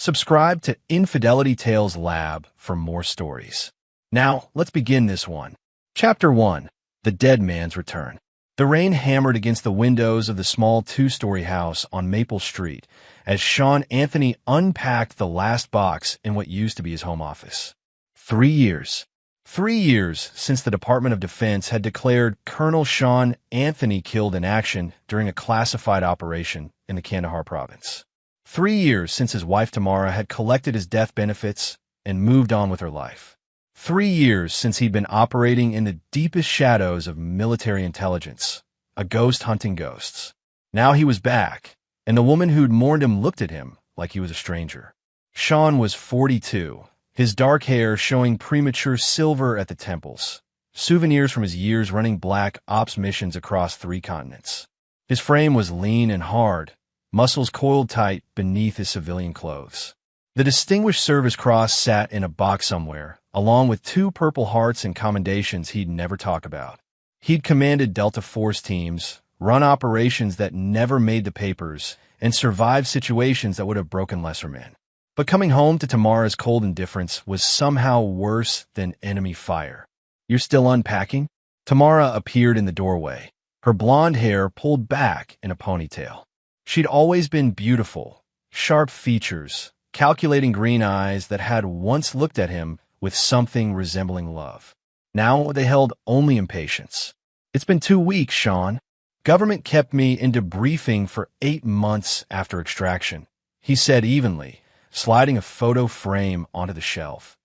Subscribe to Infidelity Tales Lab for more stories. Now, let's begin this one. Chapter 1. The Dead Man's Return. The rain hammered against the windows of the small two-story house on Maple Street as Sean Anthony unpacked the last box in what used to be his home office. 3 years. 3 years since the Department of Defense had declared Colonel Sean Anthony killed in action during a classified operation in the Kandahar province. 3 years since his wife Tamara had collected his death benefits and moved on with her life. 3 years since he'd been operating in the deepest shadows of military intelligence, a ghost hunting ghosts. Now he was back, and the woman who'd mourned him looked at him like he was a stranger. Sean was 42, his dark hair showing premature silver at the temples, souvenirs from his years running black ops missions across 3 continents. His frame was lean and hard, muscles coiled tight beneath his civilian clothes. The Distinguished Service Cross sat in a box somewhere, along with 2 Purple Hearts and commendations he'd never talk about. He'd commanded Delta Force teams, run operations that never made the papers, and survived situations that would have broken lesser men. But coming home to Tamara's cold indifference was somehow worse than enemy fire. "You're still unpacking?" Tamara appeared in the doorway, her blonde hair pulled back in a ponytail. She'd always been beautiful, sharp features, calculating green eyes that had once looked at him with something resembling love. Now they held only impatience. "It's been 2 weeks, Sean. Government kept me in debriefing for 8 months after extraction," he said evenly, sliding a photo frame onto the shelf.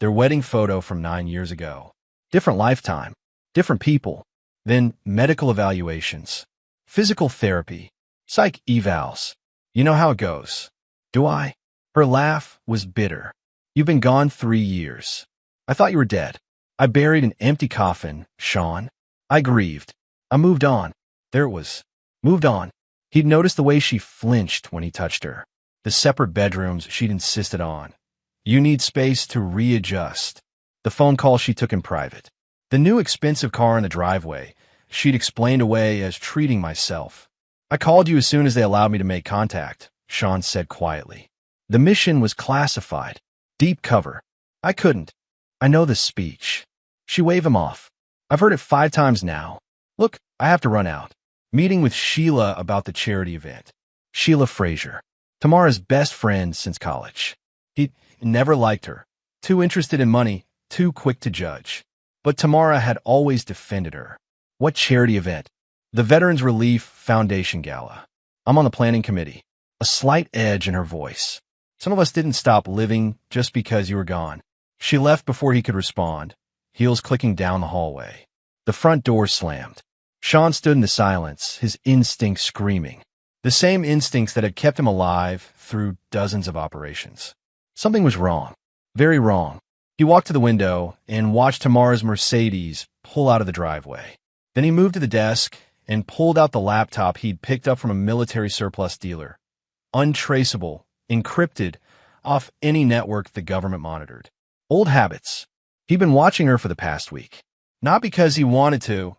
Their wedding photo from 9 years ago. Different lifetime, different people. Then medical evaluations, physical therapy, psych evals. "You know how it goes." "Do I?" Her laugh was bitter. "You've been gone 3 years. I thought you were dead. I buried an empty coffin, Sean. I grieved. I moved on." There it was. Moved on. He'd noticed the way she flinched when he touched her. The separate bedrooms she'd insisted on. "You need space to readjust." The phone call she took in private. The new expensive car in the driveway she'd explained away as treating myself. "I called you as soon as they allowed me to make contact," Sean said quietly. "The mission was classified. Deep cover. I couldn't. I know this speech." She waved him off. "I've heard it 5 times now. Look, I have to run out. Meeting with Sheila about the charity event." Sheila Fraser, Tamara's best friend since college. He'd never liked her. Too interested in money, too quick to judge. But Tamara had always defended her. "What charity event?" "The Veterans Relief Foundation Gala. I'm on the planning committee." A slight edge in her voice. "Some of us didn't stop living just because you were gone." She left before he could respond, heels clicking down the hallway. The front door slammed. Sean stood in the silence, his instincts screaming. The same instincts that had kept him alive through dozens of operations. Something was wrong. Very wrong. He walked to the window and watched Tamara's Mercedes pull out of the driveway. Then he moved to the desk and pulled out the laptop he'd picked up from a military surplus dealer. Untraceable, encrypted, off any network the government monitored. Old habits. He'd been watching her for the past week. Not because he wanted to,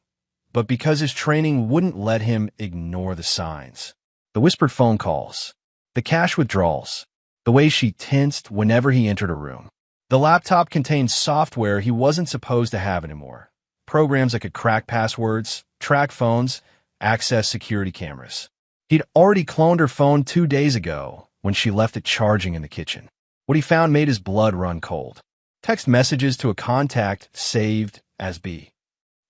but because his training wouldn't let him ignore the signs. The whispered phone calls. The cash withdrawals. The way she tensed whenever he entered a room. The laptop contained software he wasn't supposed to have anymore. Programs that could crack passwords, track phones, access security cameras. He'd already cloned her phone 2 days ago when she left it charging in the kitchen. What he found made his blood run cold. Text messages to a contact saved as B.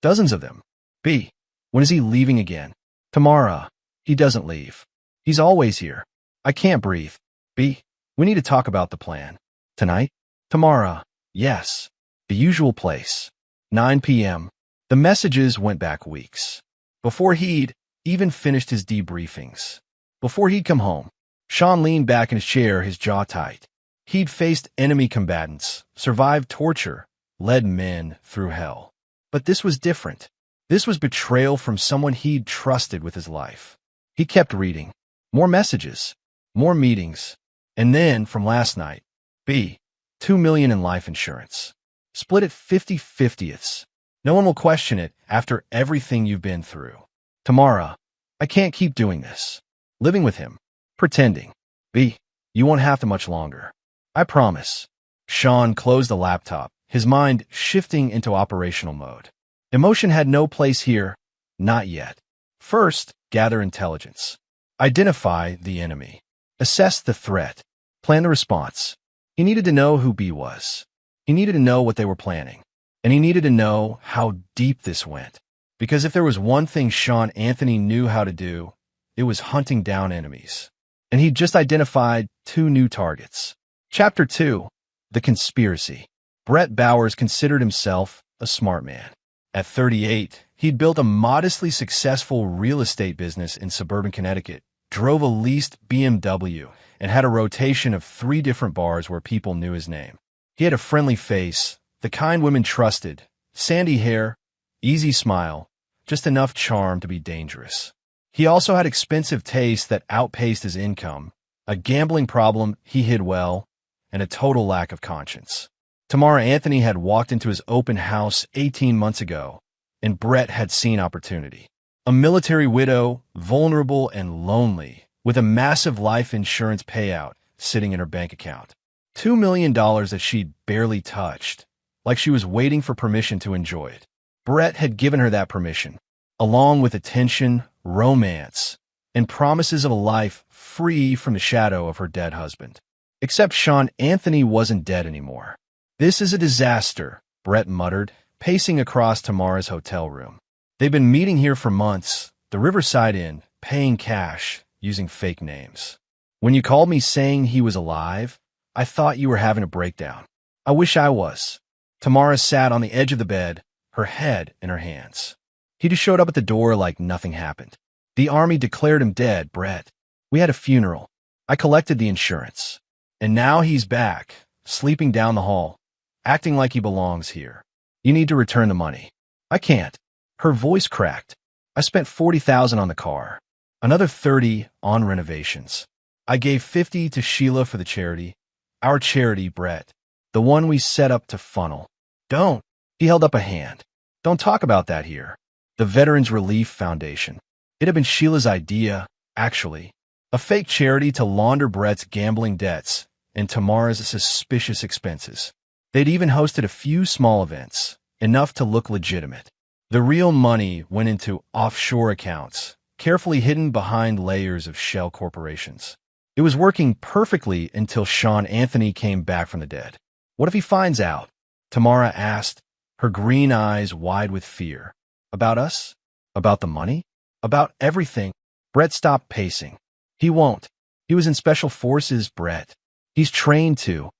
Dozens of them. B. When is he leaving again? Tamara. He doesn't leave. He's always here. I can't breathe. B. We need to talk about the plan. Tonight? Tamara. Yes. The usual place. 9 p.m. The messages went back weeks. Before he'd even finished his debriefings. Before he'd come home. Sean leaned back in his chair, his jaw tight. He'd faced enemy combatants, survived torture, led men through hell. But this was different. This was betrayal from someone he'd trusted with his life. He kept reading. More messages. More meetings. And then, from last night, B. $2 million in life insurance. Split it 50/50ths. No one will question it after everything you've been through. Tamara. I can't keep doing this. Living with him. Pretending. B. You won't have to much longer. I promise. Sean closed the laptop, his mind shifting into operational mode. Emotion had no place here, not yet. First, gather intelligence. Identify the enemy. Assess the threat. Plan the response. He needed to know who B was. He needed to know what they were planning. And he needed to know how deep this went. Because if there was one thing Sean Anthony knew how to do, it was hunting down enemies. And he'd just identified 2 new targets. Chapter 2. The Conspiracy. Brett Bowers considered himself a smart man. At 38, he'd built a modestly successful real estate business in suburban Connecticut, drove a leased BMW, and had a rotation of 3 different bars where people knew his name. He had a friendly face, the kind women trusted, sandy hair, easy smile, just enough charm to be dangerous. He also had expensive tastes that outpaced his income, a gambling problem he hid well, and a total lack of conscience. Tamara Anthony had walked into his open house 18 months ago, and Brett had seen opportunity. A military widow, vulnerable and lonely, with a massive life insurance payout sitting in her bank account. $2 million that she'd barely touched, like she was waiting for permission to enjoy it. Brett had given her that permission, along with attention, romance, and promises of a life free from the shadow of her dead husband. Except Sean Anthony wasn't dead anymore. "This is a disaster," Brett muttered, pacing across Tamara's hotel room. They'd been meeting here for months, the Riverside Inn, paying cash, using fake names. "When you called me saying he was alive, I thought you were having a breakdown. I wish I was." Tamara sat on the edge of the bed, her head in her hands. "He just showed up at the door like nothing happened. The Army declared him dead, Brett. We had a funeral. I collected the insurance. And now he's back, sleeping down the hall, acting like he belongs here. You need to return the money." "I can't." Her voice cracked. "I spent $40,000 on the car. Another $30,000 on renovations. I gave $50,000 to Sheila for the charity. Our charity, Brett. The one we set up to funnel." "Don't." He held up a hand. "Don't talk about that here. The Veterans Relief Foundation. It had been Sheila's idea, actually. A fake charity to launder Brett's gambling debts and Tamara's suspicious expenses. They'd even hosted a few small events, enough to look legitimate. The real money went into offshore accounts, carefully hidden behind layers of shell corporations. It was working perfectly until Sean Anthony came back from the dead. What if he finds out?" Tamara asked, her green eyes wide with fear. "About us? About the money? About everything?" Brett stopped pacing. "He won't. He was in special forces, Brett. He's trained to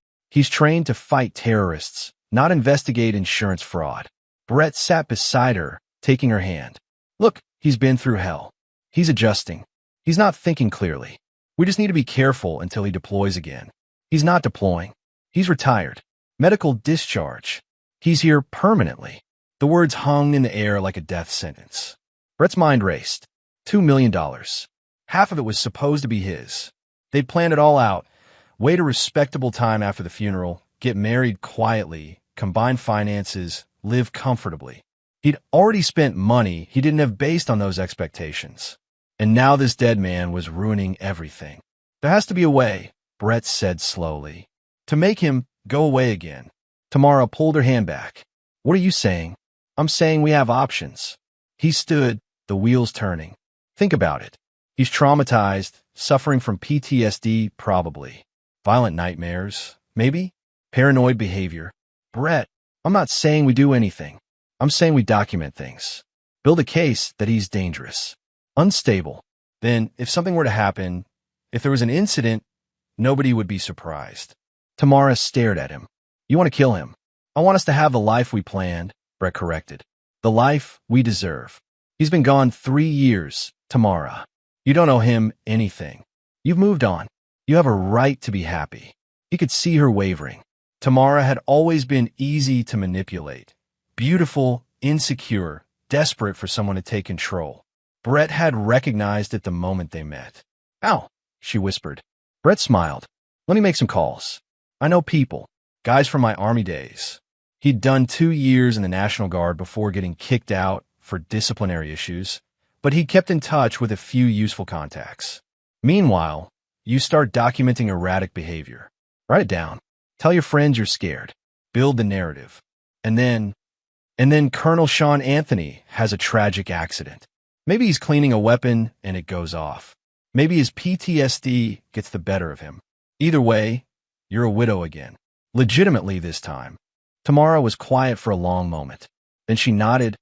fight terrorists, not investigate insurance fraud." Brett sat beside her, taking her hand. "Look, he's been through hell. He's adjusting. He's not thinking clearly. We just need to be careful until he deploys again. He's not deploying. He's retired. Medical discharge. He's here permanently." The words hung in the air like a death sentence. Brett's mind raced. $2 million. Half of it was supposed to be his. They'd planned it all out. Wait a respectable time after the funeral, get married quietly, combine finances, live comfortably. He'd already spent money he didn't have based on those expectations. And now this dead man was ruining everything. "There has to be a way," Brett said slowly, "to make him go away again." Tamara pulled her hand back. "What are you saying?" "I'm saying we have options." He stood, the wheels turning. "Think about it. He's traumatized, suffering from PTSD, probably. Violent nightmares, maybe? Paranoid behavior. Brett, I'm not saying we do anything. I'm saying we document things. Build a case that he's dangerous. Unstable. Then, if something were to happen, if there was an incident, nobody would be surprised." Tamara stared at him. "You want to kill him?" "I want us to have the life we planned," Brett corrected. "The life we deserve. He's been gone 3 years, Tamara. You don't owe him anything. You've moved on. You have a right to be happy." He could see her wavering. Tamara had always been easy to manipulate. Beautiful, insecure, desperate for someone to take control. Brett had recognized it the moment they met. "Ow," she whispered. Brett smiled. "Let me make some calls. I know people, guys from my Army days." He'd done 2 years in the National Guard before getting kicked out for disciplinary issues, but he kept in touch with a few useful contacts. Meanwhile, You start documenting erratic behavior. Write it down. Tell your friends you're scared. Build the narrative. And then Colonel Sean Anthony has a tragic accident. Maybe he's cleaning a weapon and it goes off. Maybe his PTSD gets the better of him. Either way, you're a widow again. Legitimately this time. Tamara was quiet for a long moment. Then she nodded,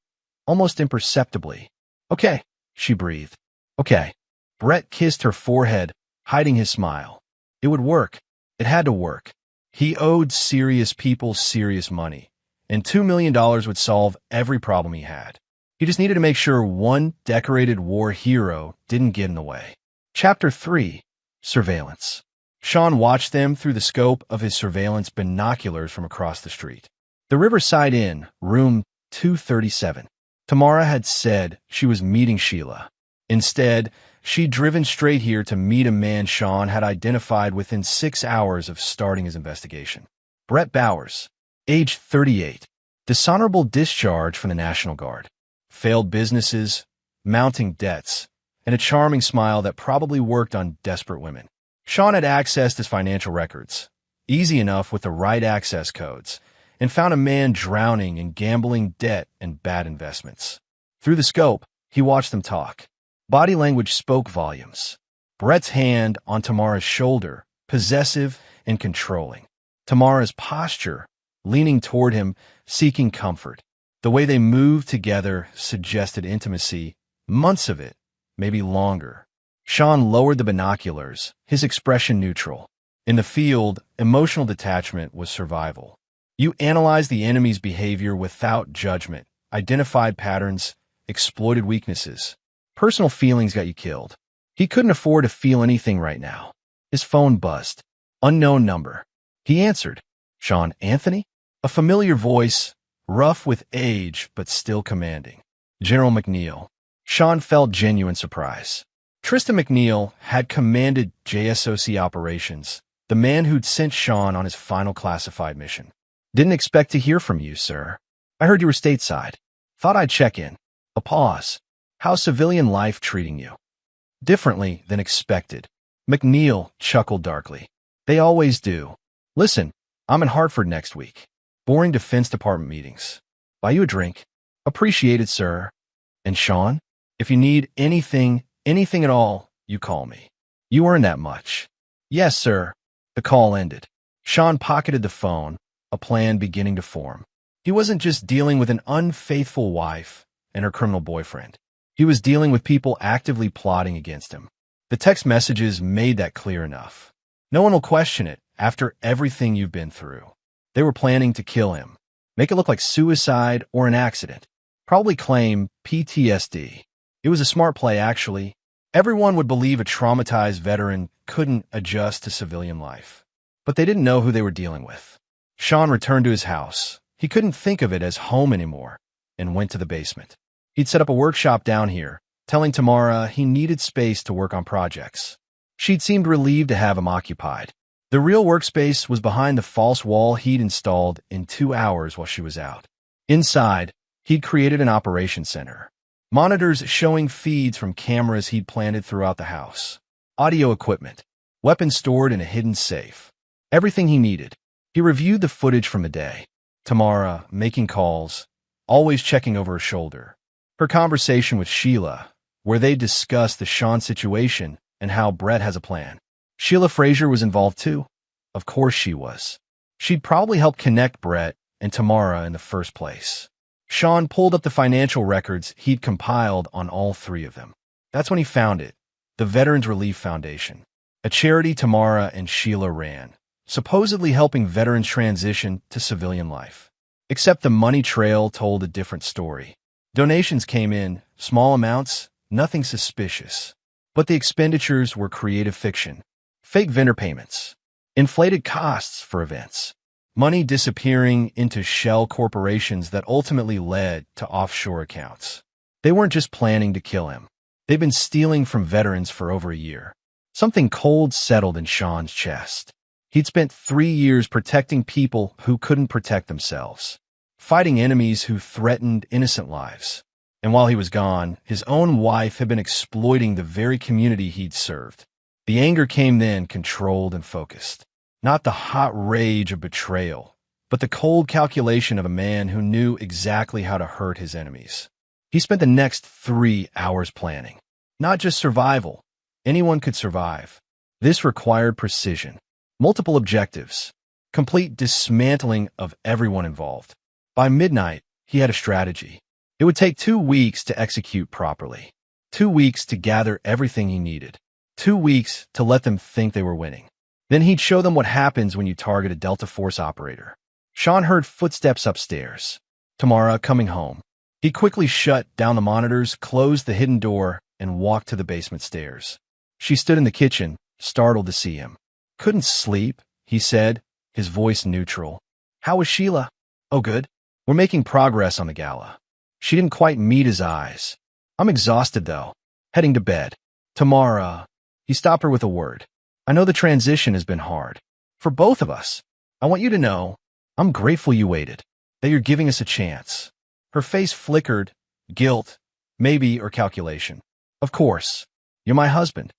almost imperceptibly. Okay, she breathed. Okay. Brett kissed her forehead, hiding his smile. It would work. It had to work. He owed serious people serious money, and $2 million would solve every problem he had. He just needed to make sure one decorated war hero didn't get in the way. Chapter 3. Surveillance. Sean watched them through the scope of his surveillance binoculars from across the street. The Riverside Inn, room 237. Tamara had said she was meeting Sheila. Instead, she'd driven straight here to meet a man Sean had identified within 6 hours of starting his investigation. Brett Bowers, age 38, dishonorable discharge from the National Guard, failed businesses, mounting debts, and a charming smile that probably worked on desperate women. Sean had accessed his financial records, easy enough with the right access codes, and found a man drowning in gambling debt and bad investments. Through the scope, he watched them talk. Body language spoke volumes. Brett's hand on Tamara's shoulder, possessive and controlling. Tamara's posture, leaning toward him, seeking comfort. The way they moved together suggested intimacy, months of it, maybe longer. Sean lowered the binoculars, his expression neutral. In the field, emotional detachment was survival. You analyzed the enemy's behavior without judgment, identified patterns, exploited weaknesses. Personal feelings got you killed. He couldn't afford to feel anything right now. His phone buzzed. Unknown number. He answered. Sean Anthony? A familiar voice, rough with age but still commanding. General McNeil. Sean felt genuine surprise. Tristan McNeil had commanded JSOC operations, the man who'd sent Sean on his final classified mission. Didn't expect to hear from you, sir. I heard you were stateside. Thought I'd check in. A pause. How's civilian life treating you? Differently than expected. McNeil chuckled darkly. They always do. Listen, I'm in Hartford next week. Boring Defense Department meetings. Buy you a drink. Appreciated, sir. And Sean, if you need anything at all, you call me. You earn that much. Yes, sir. The call ended. Sean pocketed the phone, a plan beginning to form. He wasn't just dealing with an unfaithful wife and her criminal boyfriend. He was dealing with people actively plotting against him. The text messages made that clear enough. No one will question it after everything you've been through. They were planning to kill him, make it look like suicide or an accident, probably claim PTSD. It was a smart play, actually. Everyone would believe a traumatized veteran couldn't adjust to civilian life. But they didn't know who they were dealing with. Sean returned to his house. He couldn't think of it as home anymore, and went to the basement. He'd set up a workshop down here, telling Tamara he needed space to work on projects. She'd seemed relieved to have him occupied. The real workspace was behind the false wall he'd installed in 2 hours while she was out. Inside, he'd created an operations center. Monitors showing feeds from cameras he'd planted throughout the house. Audio equipment. Weapons stored in a hidden safe. Everything he needed. He reviewed the footage from the day. Tamara, making calls, always checking over her shoulder. Her conversation with Sheila, where they discussed the Sean situation and how Brett has a plan. Sheila Frazier was involved too. Of course she was. She'd probably helped connect Brett and Tamara in the first place. Sean pulled up the financial records he'd compiled on all three of them. That's when he found it, the Veterans Relief Foundation, a charity Tamara and Sheila ran, supposedly helping veterans transition to civilian life. Except the money trail told a different story. Donations came in, small amounts, nothing suspicious. But the expenditures were creative fiction. Fake vendor payments. Inflated costs for events. Money disappearing into shell corporations that ultimately led to offshore accounts. They weren't just planning to kill him. They'd been stealing from veterans for over a year. Something cold settled in Sean's chest. He'd spent 3 years protecting people who couldn't protect themselves, fighting enemies who threatened innocent lives. And while he was gone, his own wife had been exploiting the very community he'd served. The anger came then, controlled and focused. Not the hot rage of betrayal, but the cold calculation of a man who knew exactly how to hurt his enemies. He spent the next 3 hours planning. Not just survival. Anyone could survive. This required precision, multiple objectives, complete dismantling of everyone involved. By midnight, he had a strategy. It would take 2 weeks to execute properly. 2 weeks to gather everything he needed. 2 weeks to let them think they were winning. Then he'd show them what happens when you target a Delta Force operator. Sean heard footsteps upstairs. Tamara coming home. He quickly shut down the monitors, closed the hidden door, and walked to the basement stairs. She stood in the kitchen, startled to see him. "Couldn't sleep," he said, his voice neutral. "How was Sheila?" "Oh, good. We're making progress on the gala." She didn't quite meet his eyes. "I'm exhausted, though. Heading to bed." "Tamara." He stopped her with a word. "I know the transition has been hard. For both of us. I want you to know, I'm grateful you waited, that you're giving us a chance." Her face flickered, guilt, maybe, or calculation. "Of course. You're my husband."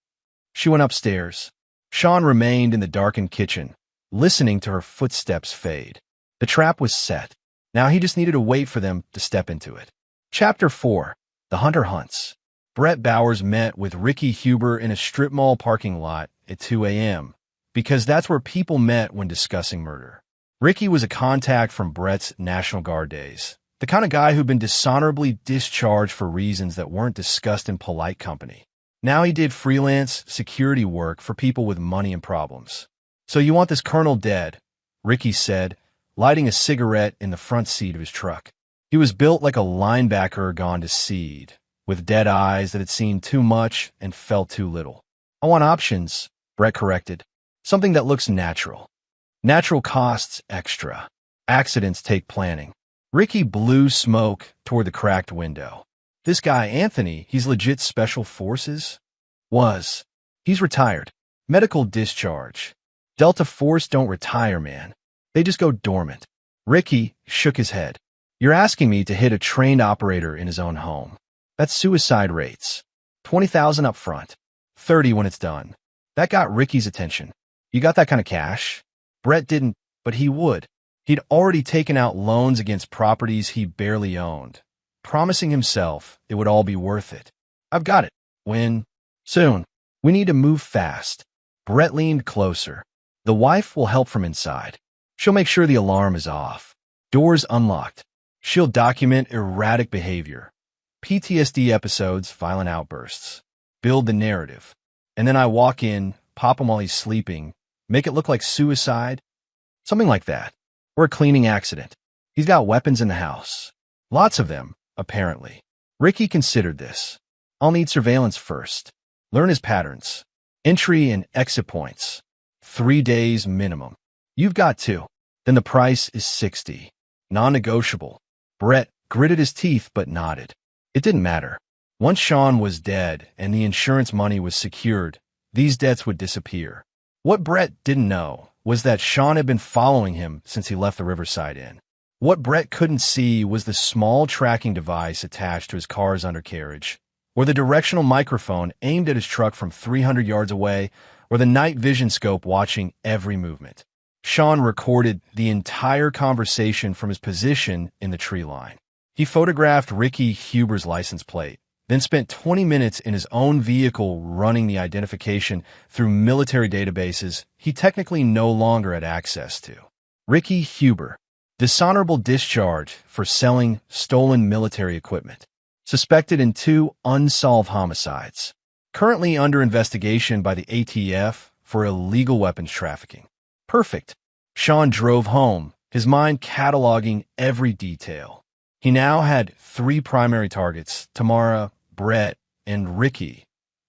She went upstairs. Sean remained in the darkened kitchen, listening to her footsteps fade. The trap was set. Now he just needed to wait for them to step into it. Chapter 4. The Hunter Hunts. Brett Bowers met with Ricky Huber in a strip mall parking lot at 2 a.m., because that's where people met when discussing murder. Ricky was a contact from Brett's National Guard days, the kind of guy who'd been dishonorably discharged for reasons that weren't discussed in polite company. Now he did freelance security work for people with money and problems. "So you want this colonel dead," Ricky said, lighting a cigarette in the front seat of his truck. He was built like a linebacker gone to seed, with dead eyes that had seen too much and felt too little. "I want options," Brett corrected. "Something that looks natural. Natural costs extra. Accidents take planning." Ricky blew smoke toward the cracked window. "This guy, Anthony, he's legit special forces?" "Was. He's retired. Medical discharge. Delta Force don't retire, man. They just go dormant." Ricky shook his head. "You're asking me to hit a trained operator in his own home. That's suicide rates. 20,000 up front. 30 when it's done." That got Ricky's attention. "You got that kind of cash?" Brett didn't, but he would. He'd already taken out loans against properties he barely owned, promising himself it would all be worth it. "I've got it." "When?" "Soon. We need to move fast." Brett leaned closer. "The wife will help from inside. She'll make sure the alarm is off. Doors unlocked. She'll document erratic behavior. PTSD episodes, violent outbursts. Build the narrative. And then I walk in, pop him while he's sleeping, make it look like suicide. Something like that. Or a cleaning accident. He's got weapons in the house. Lots of them, apparently." Ricky considered this. "I'll need surveillance first. Learn his patterns. Entry and exit points. 3 days minimum. You've got 2. Then the price is 60. Non-negotiable." Brett gritted his teeth but nodded. It didn't matter. Once Sean was dead and the insurance money was secured, these debts would disappear. What Brett didn't know was that Sean had been following him since he left the Riverside Inn. What Brett couldn't see was the small tracking device attached to his car's undercarriage, or the directional microphone aimed at his truck from 300 yards away, or the night vision scope watching every movement. Sean recorded the entire conversation from his position in the tree line. He photographed Ricky Huber's license plate, then spent 20 minutes in his own vehicle running the identification through military databases he technically no longer had access to. Ricky Huber, dishonorable discharge for selling stolen military equipment. Suspected in 2 unsolved homicides. Currently under investigation by the ATF for illegal weapons trafficking. Perfect. Sean drove home, his mind cataloging every detail. He now had 3 primary targets, Tamara, Brett, and Ricky,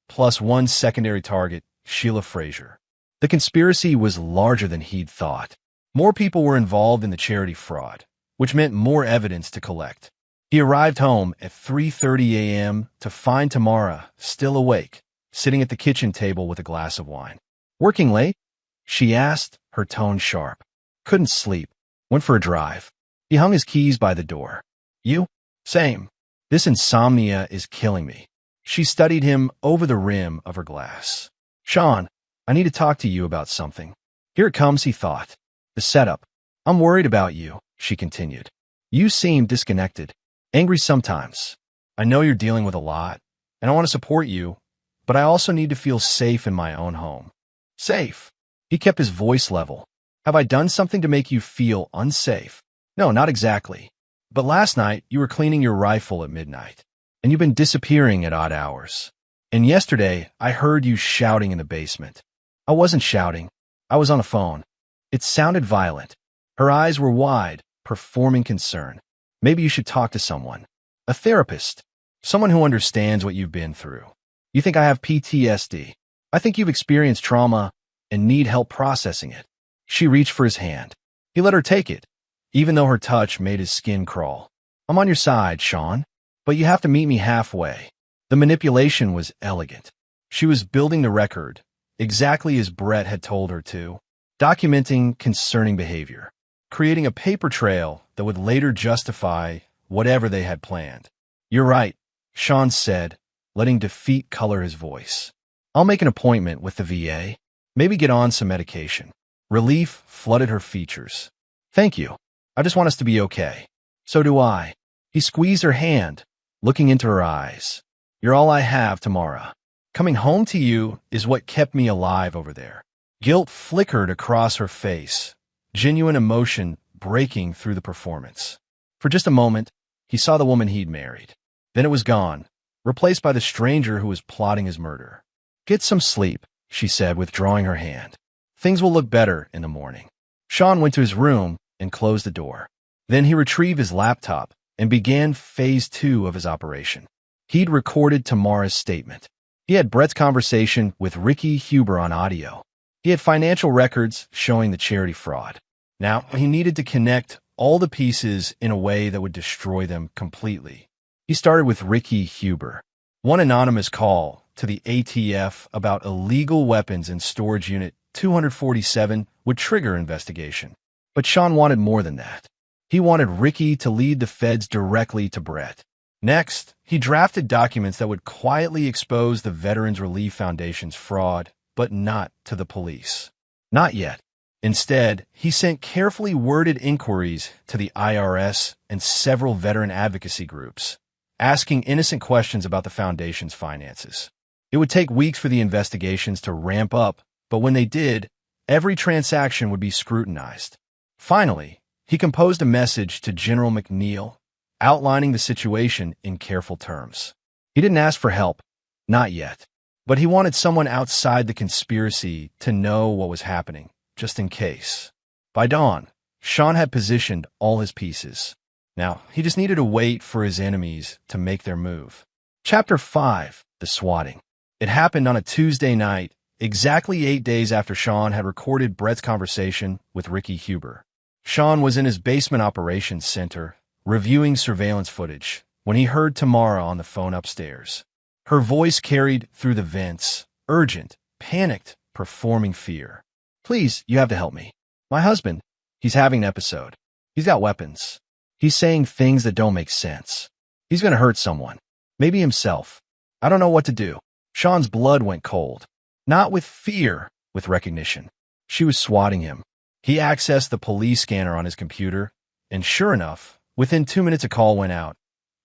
plus 1 secondary target, Sheila Frazier. The conspiracy was larger than he'd thought. More people were involved in the charity fraud, which meant more evidence to collect. He arrived home at 3:30 a.m. to find Tamara still awake, sitting at the kitchen table with a glass of wine. "Working late?" she asked, her tone sharp. "Couldn't sleep. Went for a drive." He hung his keys by the door. "You?" "Same. This insomnia is killing me." She studied him over the rim of her glass. "Sean, I need to talk to you about something. Here it comes, he thought. The setup. I'm worried about you, she continued. You seem disconnected, angry sometimes. I know you're dealing with a lot, and I want to support you, but I also need to feel safe in my own home. Safe? He kept his voice level. Have I done something to make you feel unsafe? No, not exactly. But last night, you were cleaning your rifle at midnight, and you've been disappearing at odd hours. And yesterday, I heard you shouting in the basement. I wasn't shouting. I was on a phone. It sounded violent. Her eyes were wide, performing concern. Maybe you should talk to someone. A therapist. Someone who understands what you've been through. You think I have PTSD. I think you've experienced trauma and need help processing it. She reached for his hand. He let her take it, even though her touch made his skin crawl. I'm on your side, Sean, but you have to meet me halfway. The manipulation was elegant. She was building the record, exactly as Brett had told her to, documenting concerning behavior, creating a paper trail that would later justify whatever they had planned. You're right, Sean said, letting defeat color his voice. I'll make an appointment with the VA, maybe get on some medication. Relief flooded her features. Thank you. I just want us to be okay. So do I. He squeezed her hand, looking into her eyes. You're all I have, Tamara. Coming home to you is what kept me alive over there. Guilt flickered across her face, genuine emotion breaking through the performance. For just a moment, he saw the woman he'd married. Then it was gone, replaced by the stranger who was plotting his murder. Get some sleep, she said, withdrawing her hand. Things will look better in the morning. Sean went to his room and closed the door. Then he retrieved his laptop and began phase 2 of his operation. He'd recorded Tamara's statement. He had Brett's conversation with Ricky Huber on audio. He had financial records showing the charity fraud. Now, he needed to connect all the pieces in a way that would destroy them completely. He started with Ricky Huber. One anonymous call to the ATF about illegal weapons in Storage Unit 247 would trigger investigation. But Sean wanted more than that. He wanted Ricky to lead the feds directly to Brett. Next, he drafted documents that would quietly expose the Veterans Relief Foundation's fraud, but not to the police. Not yet. Instead, he sent carefully worded inquiries to the IRS and several veteran advocacy groups, asking innocent questions about the foundation's finances. It would take weeks for the investigations to ramp up, but when they did, every transaction would be scrutinized. Finally, he composed a message to General McNeil, outlining the situation in careful terms. He didn't ask for help, not yet, but he wanted someone outside the conspiracy to know what was happening, just in case. By dawn, Sean had positioned all his pieces. Now, he just needed to wait for his enemies to make their move. Chapter 5, The Swatting. It happened on a Tuesday night, exactly 8 days after Sean had recorded Brett's conversation with Ricky Huber. Sean was in his basement operations center, reviewing surveillance footage, when he heard Tamara on the phone upstairs. Her voice carried through the vents, urgent, panicked, performing fear. Please, you have to help me. My husband, he's having an episode. He's got weapons. He's saying things that don't make sense. He's going to hurt someone. Maybe himself. I don't know what to do. Sean's blood went cold. Not with fear, with recognition. She was swatting him. He accessed the police scanner on his computer, and sure enough, within 2 minutes a call went out.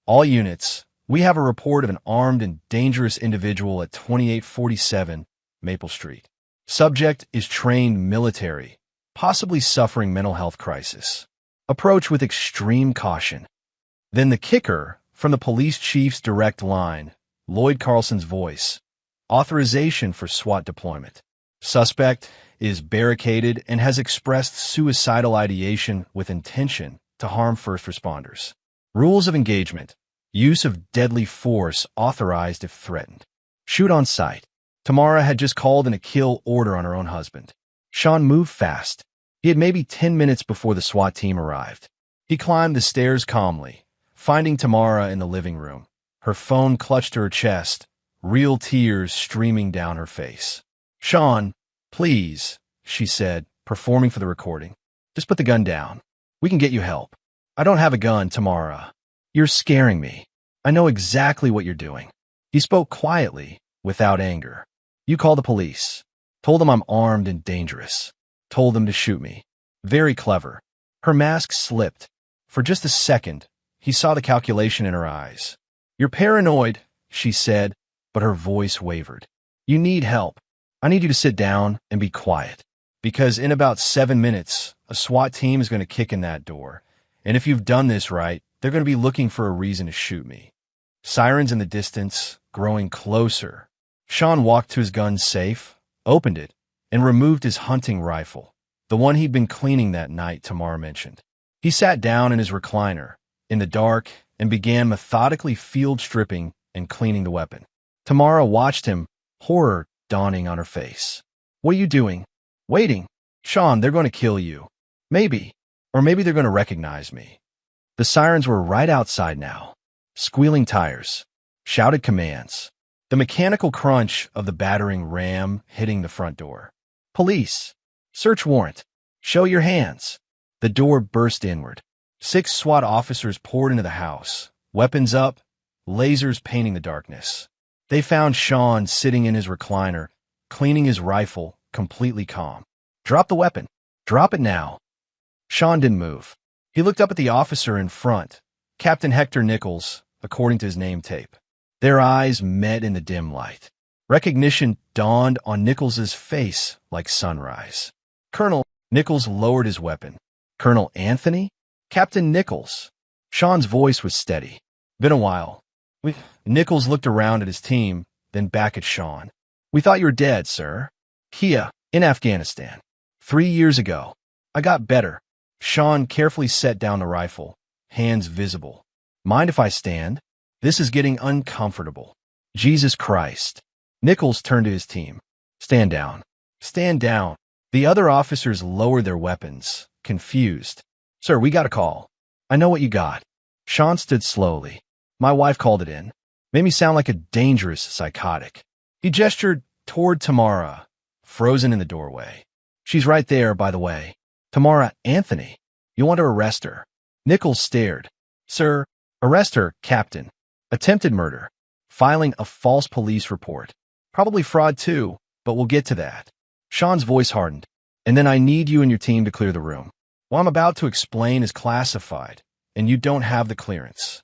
All units, we have a report of an armed and dangerous individual at 2847 Maple Street. Subject is trained military, possibly suffering mental health crisis. Approach with extreme caution. Then the kicker, from the police chief's direct line, Lloyd Carlson's voice. Authorization for SWAT deployment. Suspect is barricaded and has expressed suicidal ideation with intention to harm first responders. Rules of engagement. Use of deadly force authorized if threatened. Shoot on sight. Tamara had just called in a kill order on her own husband. Sean moved fast. He had maybe 10 minutes before the SWAT team arrived. He climbed the stairs calmly, finding Tamara in the living room, her phone clutched to her chest, real tears streaming down her face. Sean, please, she said, performing for the recording. Just put the gun down. We can get you help. I don't have a gun, Tamara. You're scaring me. I know exactly what you're doing. He spoke quietly, without anger. You call the police. Told them I'm armed and dangerous. Told them to shoot me. Very clever. Her mask slipped. For just a second, he saw the calculation in her eyes. You're paranoid, she said, but her voice wavered. You need help. I need you to sit down and be quiet. Because in about 7 minutes, a SWAT team is going to kick in that door. And if you've done this right, they're going to be looking for a reason to shoot me. Sirens in the distance, growing closer. Sean walked to his gun safe, opened it, and removed his hunting rifle, the one he'd been cleaning that night Tamara mentioned. He sat down in his recliner, in the dark, and began methodically field stripping and cleaning the weapon. Tamara watched him, horror dawning on her face. What are you doing? Waiting. Sean, they're going to kill you. Maybe. Or maybe they're going to recognize me. The sirens were right outside now. Squealing tires. Shouted commands. The mechanical crunch of the battering ram hitting the front door. Police. Search warrant. Show your hands. The door burst inward. 6 SWAT officers poured into the house, weapons up, lasers painting the darkness. They found Sean sitting in his recliner, cleaning his rifle, completely calm. Drop the weapon. Drop it now. Sean didn't move. He looked up at the officer in front, Captain Hector Nichols, according to his name tape. Their eyes met in the dim light. Recognition dawned on Nichols's face like sunrise. Colonel. Nichols lowered his weapon. Colonel Anthony? Captain Nichols. Sean's voice was steady. Been a while. Nichols looked around at his team, then back at Sean. We thought you were dead, sir. Kia, in Afghanistan. 3 years ago. I got better. Sean carefully set down the rifle, hands visible. Mind if I stand? This is getting uncomfortable. Jesus Christ. Nichols turned to his team. Stand down. Stand down. The other officers lowered their weapons, confused. Sir, we got a call. I know what you got. Sean stood slowly. My wife called it in. Made me sound like a dangerous psychotic. He gestured toward Tamara, frozen in the doorway. She's right there, by the way. Tamara Anthony. You want to arrest her? Nichols stared. Sir, arrest her, Captain. Attempted murder. Filing a false police report. Probably fraud too, but we'll get to that. Sean's voice hardened. And then I need you and your team to clear the room. What I'm about to explain is classified, and you don't have the clearance.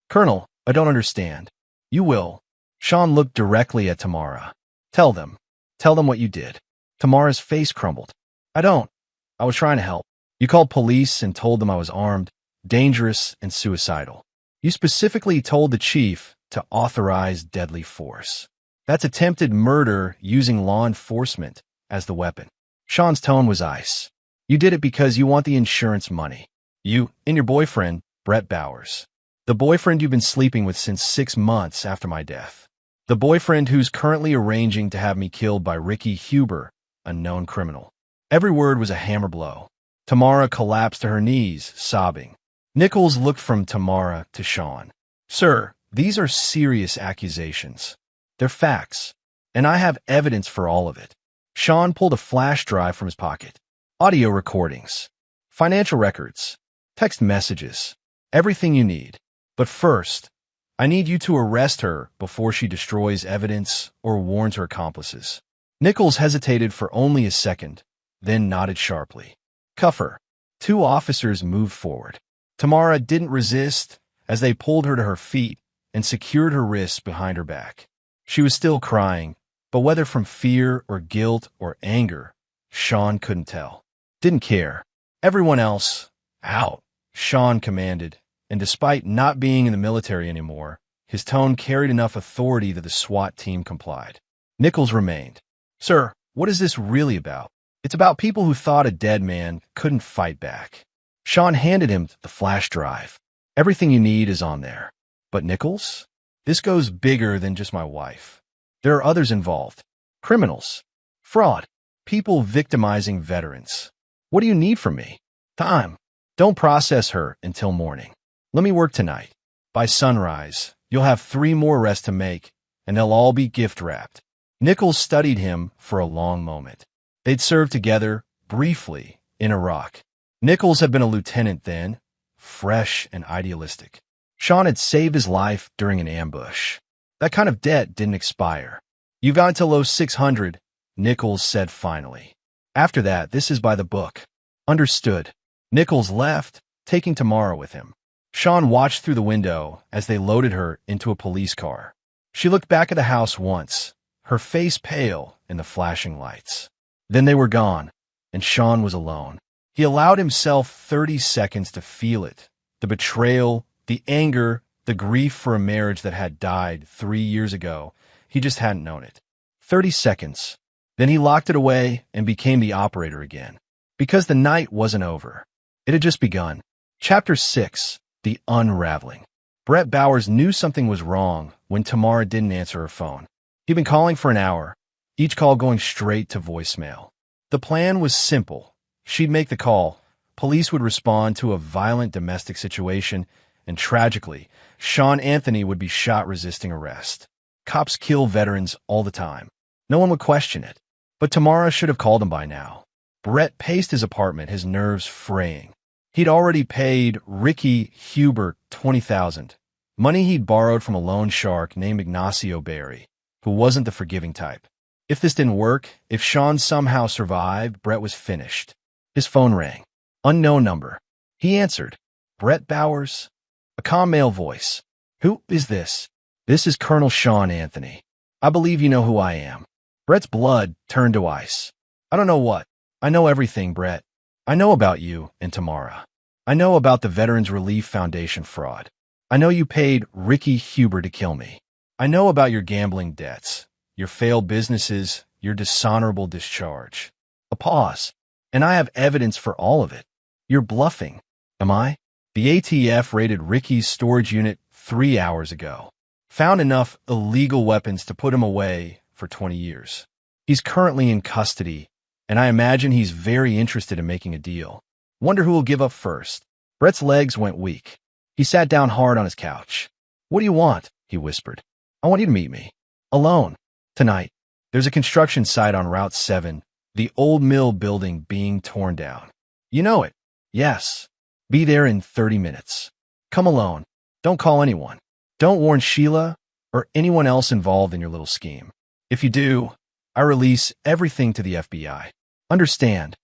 Colonel, I don't understand. You will. Sean looked directly at Tamara. Tell them. Tell them what you did. Tamara's face crumbled. I don't. I was trying to help. You called police and told them I was armed, dangerous, and suicidal. You specifically told the chief to authorize deadly force. That's attempted murder using law enforcement as the weapon. Sean's tone was ice. You did it because you want the insurance money. You and your boyfriend, Brett Bowers. The boyfriend you've been sleeping with since 6 months after my death. The boyfriend who's currently arranging to have me killed by Ricky Huber, a known criminal. Every word was a hammer blow. Tamara collapsed to her knees, sobbing. Nichols looked from Tamara to Sean. Sir, these are serious accusations. They're facts, and I have evidence for all of it. Sean pulled a flash drive from his pocket. Audio recordings, financial records, text messages, everything you need. But first, I need you to arrest her before she destroys evidence or warns her accomplices. Nichols hesitated for only a second, then nodded sharply. Cuff her. 2 officers moved forward. Tamara didn't resist as they pulled her to her feet and secured her wrists behind her back. She was still crying, but whether from fear or guilt or anger, Sean couldn't tell. Didn't care. Everyone else, out, Sean commanded, and despite not being in the military anymore, his tone carried enough authority that the SWAT team complied. Nichols remained. Sir, what is this really about? It's about people who thought a dead man couldn't fight back. Sean handed him the flash drive. Everything you need is on there. But Nichols? This goes bigger than just my wife. There are others involved. Criminals. Fraud. People victimizing veterans. What do you need from me? Time. Don't process her until morning. Let me work tonight. By sunrise, you'll have 3 more arrests to make, and they'll all be gift-wrapped. Nichols studied him for a long moment. They'd served together, briefly, in Iraq. Nichols had been a lieutenant then, fresh and idealistic. Sean had saved his life during an ambush. That kind of debt didn't expire. You got into low 600, Nichols said finally. After that, this is by the book. Understood. Nichols left, taking Tamara with him. Sean watched through the window as they loaded her into a police car. She looked back at the house once, her face pale in the flashing lights. Then they were gone, and Sean was alone. He allowed himself 30 seconds to feel it. The betrayal, the anger, the grief for a marriage that had died 3 years ago. He just hadn't known it. 30 seconds. Then he locked it away and became the operator again. Because the night wasn't over. It had just begun. Chapter 6. The Unraveling. Brett Bowers knew something was wrong when Tamara didn't answer her phone. He'd been calling for an hour, each call going straight to voicemail. The plan was simple. She'd make the call, police would respond to a violent domestic situation, and tragically, Sean Anthony would be shot resisting arrest. Cops kill veterans all the time. No one would question it. But Tamara should have called him by now. Brett paced his apartment, his nerves fraying. He'd already paid Ricky Huber $20,000, money he'd borrowed from a loan shark named Ignacio Berry, who wasn't the forgiving type. If this didn't work, if Sean somehow survived, Brett was finished. His phone rang. Unknown number. He answered. Brett Bowers? A calm male voice. Who is this? This is Colonel Sean Anthony. I believe you know who I am. Brett's blood turned to ice. I don't know what. I know everything, Brett. I know about you and Tamara. I know about the Veterans Relief Foundation fraud. I know you paid Ricky Huber to kill me. I know about your gambling debts, your failed businesses, your dishonorable discharge. A pause. And I have evidence for all of it. You're bluffing. Am I? The ATF raided Ricky's storage unit 3 hours ago. Found enough illegal weapons to put him away for 20 years. He's currently in custody, and I imagine he's very interested in making a deal. Wonder who will give up first. Brett's legs went weak. He sat down hard on his couch. What do you want? He whispered. I want you to meet me. Alone. Tonight. There's a construction site on Route 7, the old mill building being torn down. You know it. Yes. Be there in 30 minutes. Come alone. Don't call anyone. Don't warn Sheila or anyone else involved in your little scheme. If you do, I release everything to the FBI. Understand?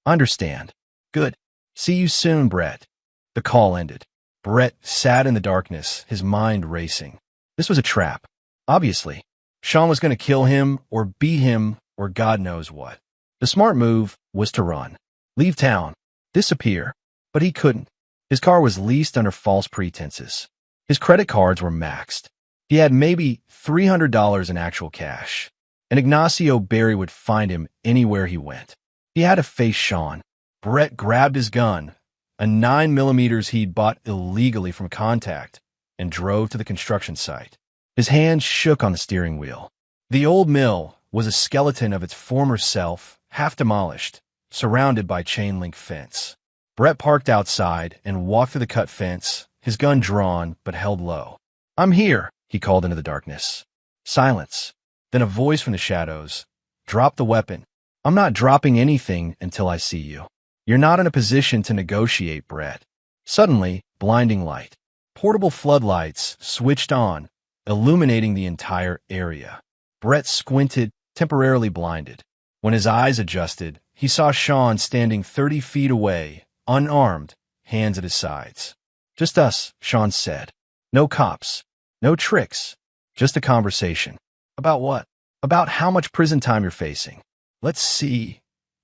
Understand. Good. See you soon, Brett. The call ended. Brett sat in the darkness, his mind racing. This was a trap. Obviously. Sean was going to kill him or beat him or God knows what. The smart move was to run. Leave town. Disappear. But he couldn't. His car was leased under false pretenses. His credit cards were maxed. He had maybe $300 in actual cash. And Ignacio Berry would find him anywhere he went. He had to face Sean. Brett grabbed his gun, a 9mm he'd bought illegally from Contact, and drove to the construction site. His hands shook on the steering wheel. The old mill was a skeleton of its former self, half demolished, surrounded by chain-link fence. Brett parked outside and walked through the cut fence, his gun drawn but held low. I'm here, he called into the darkness. Silence. Then a voice from the shadows. Drop the weapon. I'm not dropping anything until I see you. You're not in a position to negotiate, Brett. Suddenly, blinding light. Portable floodlights switched on, illuminating the entire area. Brett squinted, temporarily blinded. When his eyes adjusted, he saw Sean standing 30 feet away, unarmed, hands at his sides. Just us, Sean said. No cops. No tricks. Just a conversation. About what? About how much prison time you're facing. Let's see.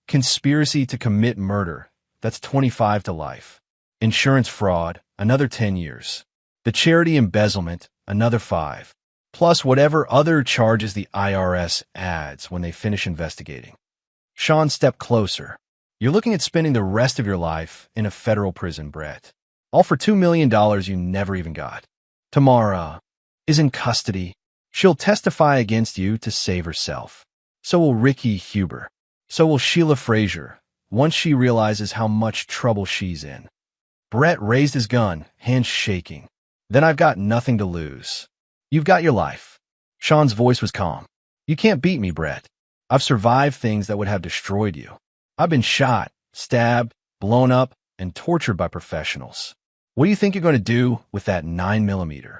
Conspiracy to commit murder. That's 25 to life. Insurance fraud, another 10 years. The charity embezzlement, another 5. Plus whatever other charges the IRS adds when they finish investigating. Sean stepped closer. You're looking at spending the rest of your life in a federal prison, Brett. All for $2 million you never even got. Tamara is in custody. She'll testify against you to save herself. So will Ricky Huber. So will Sheila Frazier, once she realizes how much trouble she's in. Brett raised his gun, hands shaking. Then I've got nothing to lose. You've got your life. Sean's voice was calm. You can't beat me, Brett. I've survived things that would have destroyed you. I've been shot, stabbed, blown up, and tortured by professionals. What do you think you're going to do with that 9mm?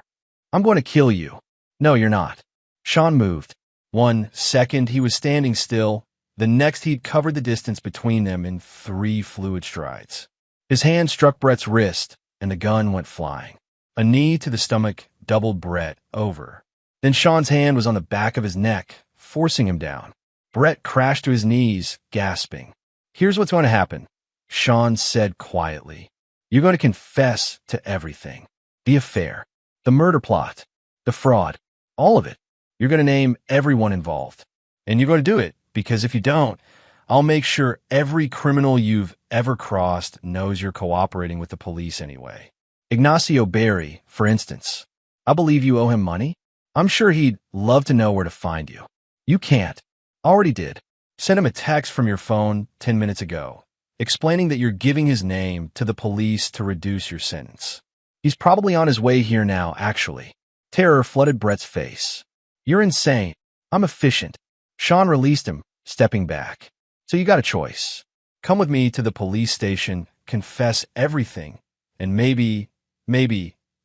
I'm going to kill you. No, you're not. Sean moved. 1 second, he was standing still. The next, he'd covered the distance between them in 3 fluid strides. His hand struck Brett's wrist, and the gun went flying. A knee to the stomach doubled Brett over. Then Sean's hand was on the back of his neck, forcing him down. Brett crashed to his knees, gasping. "Here's what's going to happen," Sean said quietly. "You're going to confess to everything. The affair, the murder plot, the fraud, all of it. You're going to name everyone involved. And you're going to do it because if you don't, I'll make sure every criminal you've ever crossed knows you're cooperating with the police anyway. Ignacio Berry, for instance. I believe you owe him money. I'm sure he'd love to know where to find you. You can't. Already did. Send him a text from your phone 10 minutes ago, explaining that you're giving his name to the police to reduce your sentence. He's probably on his way here now, actually." Terror flooded Brett's face. "You're insane. I'm efficient." Sean released him, stepping back. "So you got a choice. Come with me to the police station, confess everything, and maybe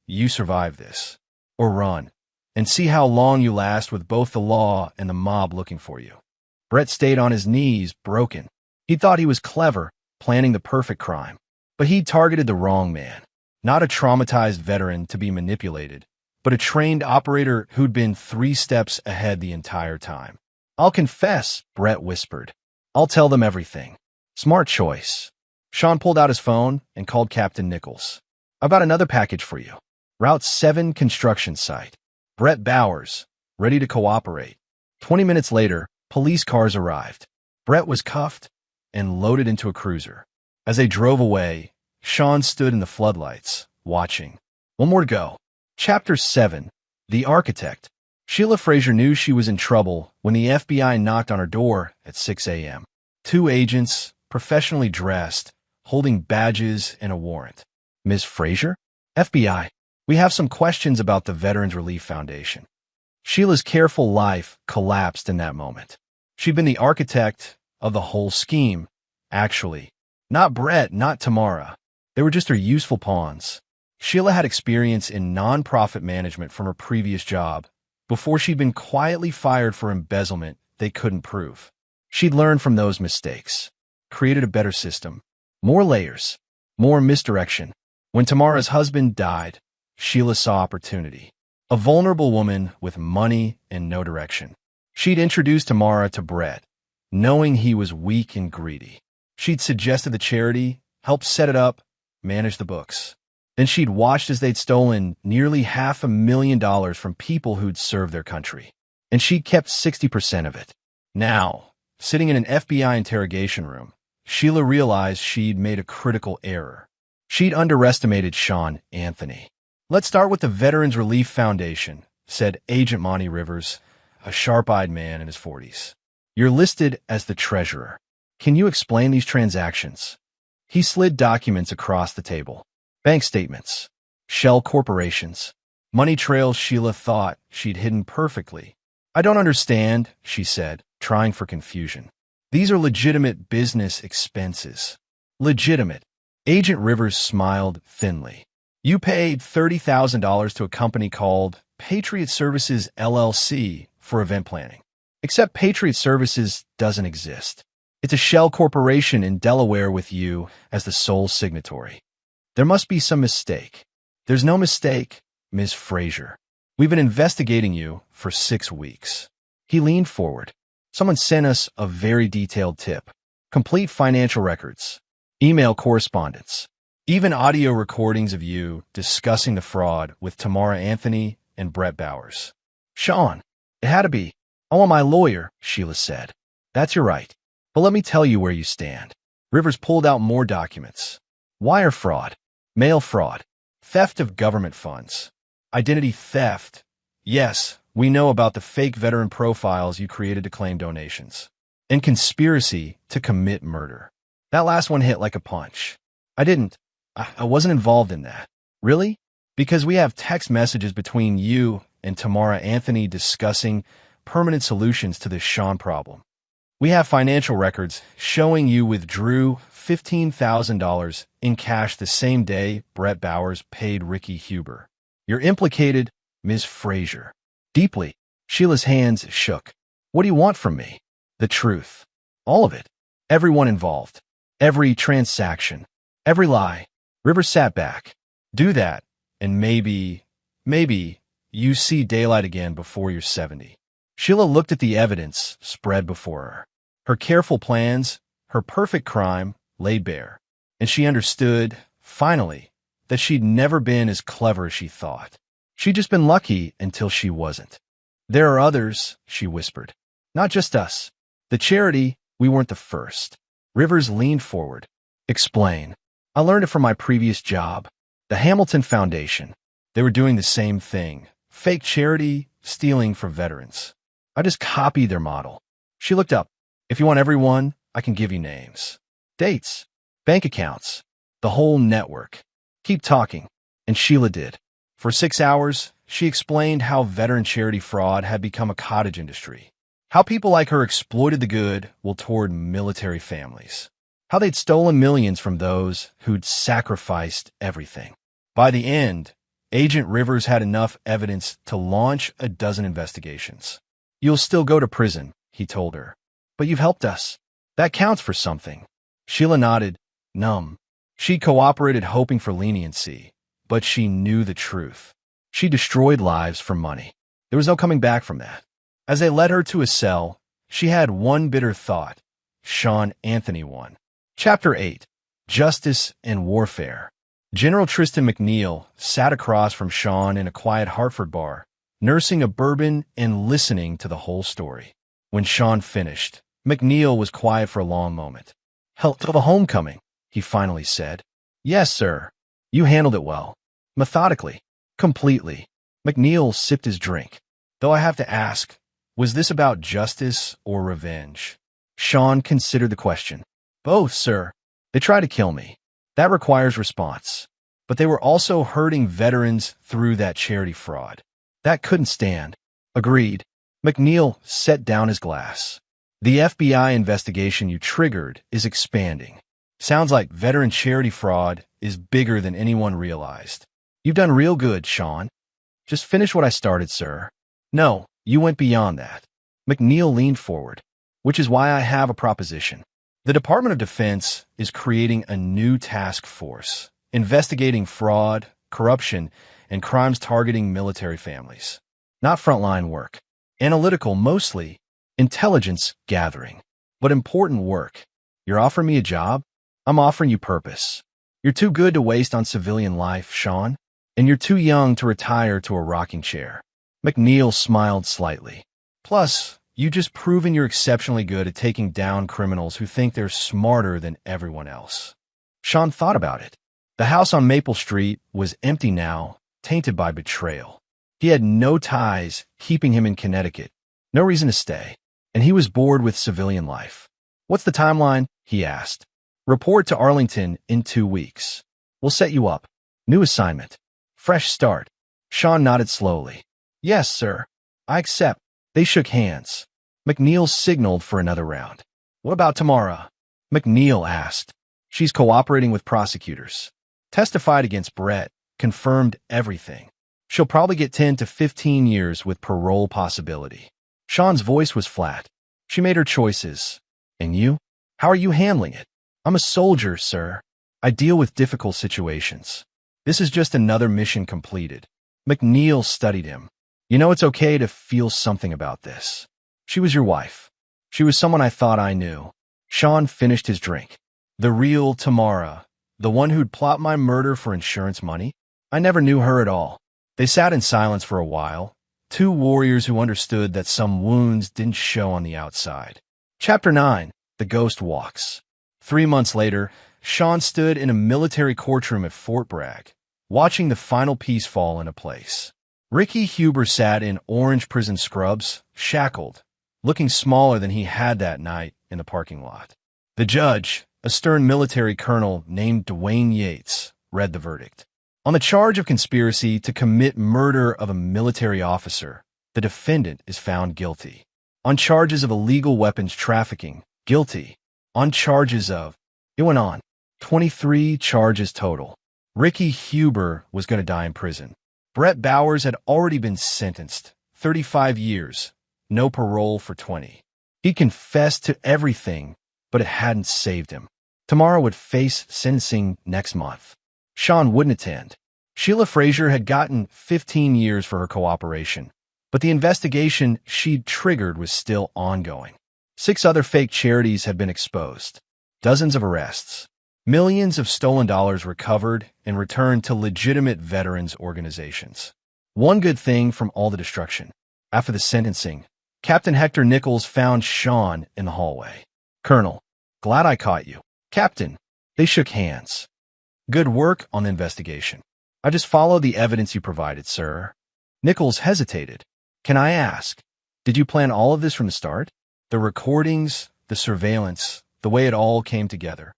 you survive this. Or run, and see how long you last with both the law and the mob looking for you." Brett stayed on his knees, broken. He thought he was clever, planning the perfect crime. But he targeted the wrong man. Not a traumatized veteran to be manipulated, but a trained operator who'd been 3 steps ahead the entire time. "I'll confess," Brett whispered. "I'll tell them everything." Smart choice. Sean pulled out his phone and called Captain Nichols. "I've got another package for you. Route 7 construction site. Brett Bowers, ready to cooperate." 20 minutes later, police cars arrived. Brett was cuffed and loaded into a cruiser. As they drove away, Sean stood in the floodlights, watching. One more to go. Chapter 7. The Architect. Sheila Fraser knew she was in trouble when the FBI knocked on her door at 6 a.m. 2 agents, professionally dressed, holding badges and a warrant. "Ms. Fraser?" "FBI. We have some questions about the Veterans Relief Foundation." Sheila's careful life collapsed in that moment. She'd been the architect of the whole scheme, actually. Not Brett, not Tamara. They were just her useful pawns. Sheila had experience in nonprofit management from her previous job, before she'd been quietly fired for embezzlement they couldn't prove. She'd learned from those mistakes, created a better system, more layers, more misdirection. When Tamara's husband died, Sheila saw opportunity. A vulnerable woman with money and no direction. She'd introduced Tamara to Brett, knowing he was weak and greedy. She'd suggested the charity, helped set it up, manage the books. Then she'd watched as they'd stolen nearly $500,000 from people who'd served their country. And she'd kept 60% of it. Now, sitting in an FBI interrogation room, Sheila realized she'd made a critical error. She'd underestimated Sean Anthony. "Let's start with the Veterans Relief Foundation," said Agent Monty Rivers, a sharp-eyed man in his 40s. "You're listed as the treasurer. Can you explain these transactions?" He slid documents across the table. Bank statements, shell corporations, money trails Sheila thought she'd hidden perfectly. "I don't understand," she said, trying for confusion. "These are legitimate business expenses." "Legitimate." Agent Rivers smiled thinly. "You paid $30,000 to a company called Patriot Services LLC for event planning. Except Patriot Services doesn't exist. It's a shell corporation in Delaware with you as the sole signatory. There must be some mistake." "There's no mistake, Ms. Fraser. We've been investigating you for 6 weeks." He leaned forward. "Someone sent us a very detailed tip. Complete financial records, email correspondence, even audio recordings of you discussing the fraud with Tamara Anthony and Brett Bowers." "Sean, it had to be. I want my lawyer," Sheila said. "That's your right. But let me tell you where you stand." Rivers pulled out more documents. Wire fraud, mail fraud, theft of government funds, identity theft. Yes, we know about the fake veteran profiles you created to claim donations. And conspiracy to commit murder. That last one hit like a punch. I wasn't involved in that." "Really?" "Because we have text messages between you and Tamara Anthony discussing permanent solutions to this Sean problem. We have financial records showing you withdrew $15,000 in cash the same day Brett Bowers paid Ricky Huber. You're implicated, Ms. Fraser." "Deeply." Sheila's hands shook. What do you want from me? The truth. All of it. Everyone involved. Every transaction. Every lie. Rivers sat back. Do that, and maybe, you see daylight again before you're 70. Sheila looked at the evidence spread before her. Her careful plans, her perfect crime, lay bare. And she understood, finally, that she'd never been as clever as she thought. She'd just been lucky until she wasn't. There are others, she whispered. Not just us. The charity, we weren't the first. Rivers leaned forward. Explain. I learned it from my previous job. The Hamilton Foundation. They were doing the same thing. Fake charity, stealing from veterans. I just copied their model. She looked up. If you want everyone, I can give you names. Dates. Bank accounts. The whole network. Keep talking. And Sheila did. For 6 hours, she explained how veteran charity fraud had become a cottage industry. How people like her exploited the good while toward military families. How they'd stolen millions from those who'd sacrificed everything. By the end, Agent Rivers had enough evidence to launch a dozen investigations. You'll still go to prison, he told her. But you've helped us. That counts for something. Sheila nodded, numb. She cooperated hoping for leniency, but she knew the truth. She destroyed lives for money. There was no coming back from that. As they led her to a cell, she had one bitter thought. Sean Anthony won. Chapter 8. Justice and Warfare. General Tristan McNeil sat across from Sean in a quiet Hartford bar, nursing a bourbon and listening to the whole story. When Sean finished, McNeil was quiet for a long moment. Hell of a homecoming, he finally said. Yes, sir. You handled it well. Methodically. Completely. McNeil sipped his drink. Though I have to ask, was this about justice or revenge? Sean considered the question. Both, sir. They tried to kill me. That requires response. But they were also hurting veterans through that charity fraud. That couldn't stand. Agreed. McNeil set down his glass. The FBI investigation you triggered is expanding. Sounds like veteran charity fraud is bigger than anyone realized. You've done real good, Sean. Just finish what I started, sir. No, you went beyond that. McNeil leaned forward, which is why I have a proposition. The Department of Defense is creating a new task force, investigating fraud, corruption, and crimes targeting military families. Not frontline work. Analytical mostly. Intelligence gathering. But important work. You're offering me a job? I'm offering you purpose. You're too good to waste on civilian life, Sean. And you're too young to retire to a rocking chair. McNeil smiled slightly. Plus, you've just proven you're exceptionally good at taking down criminals who think they're smarter than everyone else. Sean thought about it. The house on Maple Street was empty now, tainted by betrayal. He had no ties keeping him in Connecticut. No reason to stay. And he was bored with civilian life. What's the timeline? He asked. Report to Arlington in 2 weeks. We'll set you up. New assignment. Fresh start. Sean nodded slowly. Yes, sir. I accept. They shook hands. McNeil signaled for another round. What about Tamara? McNeil asked. She's cooperating with prosecutors. Testified against Brett. Confirmed everything. She'll probably get 10 to 15 years with parole possibility. Sean's voice was flat. She made her choices. And you? How are you handling it? I'm a soldier, sir. I deal with difficult situations. This is just another mission completed. McNeil studied him. You know, it's okay to feel something about this. She was your wife. She was someone I thought I knew. Sean finished his drink. The real Tamara, the one who'd plot my murder for insurance money? I never knew her at all. They sat in silence for a while, two warriors who understood that some wounds didn't show on the outside. Chapter 9. The Ghost Walks. 3 months later, Sean stood in a military courtroom at Fort Bragg, watching the final piece fall into place. Ricky Huber sat in orange prison scrubs, shackled, looking smaller than he had that night in the parking lot. The judge, a stern military colonel named Dwayne Yates, read the verdict. On the charge of conspiracy to commit murder of a military officer, the defendant is found guilty. On charges of illegal weapons trafficking, guilty. On charges of, it went on, 23 charges total. Ricky Huber was going to die in prison. Brett Bowers had already been sentenced, 35 years, no parole for 20. He confessed to everything, but it hadn't saved him. Tamara would face sentencing next month. Sean wouldn't attend. Sheila Frazier had gotten 15 years for her cooperation, but the investigation she'd triggered was still ongoing. 6 other fake charities had been exposed. Dozens of arrests. Millions of stolen dollars recovered and returned to legitimate veterans organizations. One good thing from all the destruction. After the sentencing, Captain Hector Nichols found Sean in the hallway. "Colonel, glad I caught you." "Captain." They shook hands. "Good work on the investigation." "I just followed the evidence you provided, sir." Nichols hesitated. "Can I ask, did you plan all of this from the start? The recordings, the surveillance, the way it all came together?"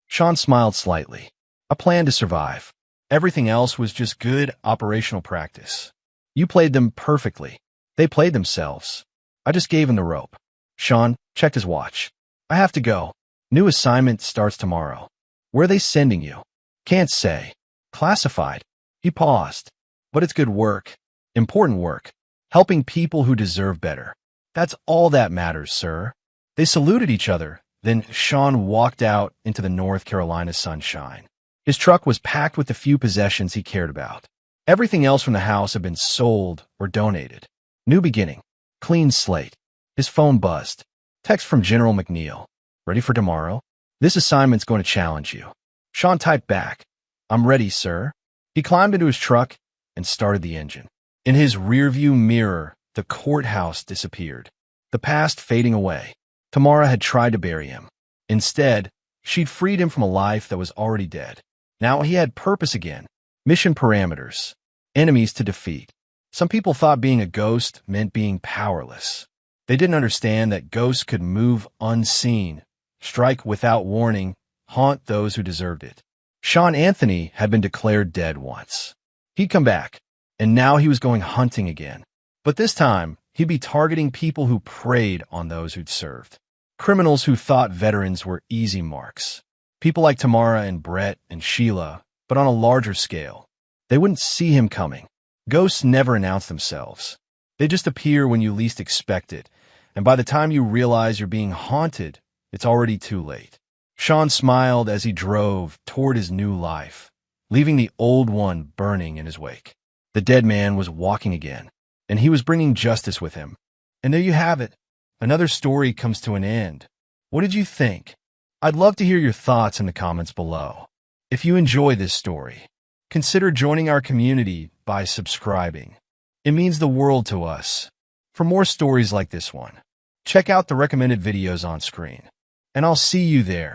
Sean smiled slightly. "I planned to survive. Everything else was just good operational practice. You played them perfectly. They played themselves. I just gave them the rope." Sean checked his watch. "I have to go. New assignment starts tomorrow." "Where are they sending you?" "Can't say. Classified." He paused. "But it's good work. Important work. Helping people who deserve better. That's all that matters, sir." They saluted each other. Then Sean walked out into the North Carolina sunshine. His truck was packed with the few possessions he cared about. Everything else from the house had been sold or donated. New beginning. Clean slate. His phone buzzed. Text from General McNeil. "Ready for tomorrow? This assignment's going to challenge you." Sean typed back. "I'm ready, sir." He climbed into his truck and started the engine. In his rearview mirror, the courthouse disappeared, the past fading away. Tamara had tried to bury him. Instead, she'd freed him from a life that was already dead. Now he had purpose again. Mission parameters. Enemies to defeat. Some people thought being a ghost meant being powerless. They didn't understand that ghosts could move unseen, strike without warning, haunt those who deserved it. Sean Anthony had been declared dead once. He'd come back, and now he was going hunting again. But this time, he'd be targeting people who preyed on those who'd served. Criminals who thought veterans were easy marks. People like Tamara and Brett and Sheila, but on a larger scale. They wouldn't see him coming. Ghosts never announce themselves. They just appear when you least expect it, and by the time you realize you're being haunted, it's already too late. Sean smiled as he drove toward his new life, leaving the old one burning in his wake. The dead man was walking again, and he was bringing justice with him. And there you have it. Another story comes to an end. What did you think? I'd love to hear your thoughts in the comments below. If you enjoy this story, consider joining our community by subscribing. It means the world to us. For more stories like this one, check out the recommended videos on screen, and I'll see you there.